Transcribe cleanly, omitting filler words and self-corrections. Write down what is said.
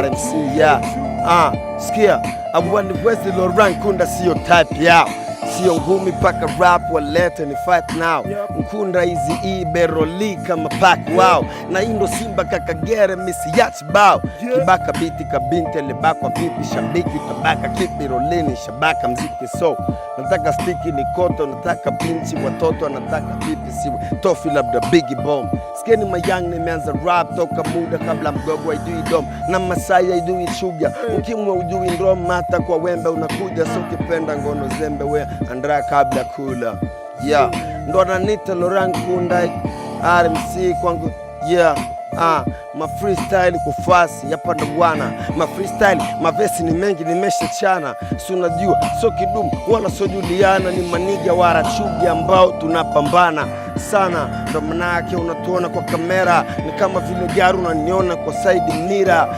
RMC ya sikia Abwani Wezi Laurent Nkunda siyo type yao, siyo ngumi paka rap walete ni fight now. Nkunda hizi Beroli kama pack wow, na indo Simba kakagere misi yachi bao. Kibaka biti kabinte libakwa vipi shabiki tabaka kipi rolini shabaka mziki so. Nataka stiki ni koto, nataka pinchi watoto, nataka vipi siwe tofi labda Biggie Bomb. Skeni mayang nimeanza rap toka muda kabla mgogo haijui dom na Masai haijui sugar. Ukimwa ujui ndom mata kwa wembe unakuja, so kipenda ngono zembe we andra kabla kula. Ndo ananita Laurent Nkunda RMC kwangu ma freestyle kufasi yapanda bwana, ma freestyle mavesi ni mengi nimesha chana, si unajua so kidumu wala so Juliana, ni maniga warachugi ambao tunapambana sana. Ndo manake unatuona kwa kamera ni kama vile gari unaniona kwa side mirror.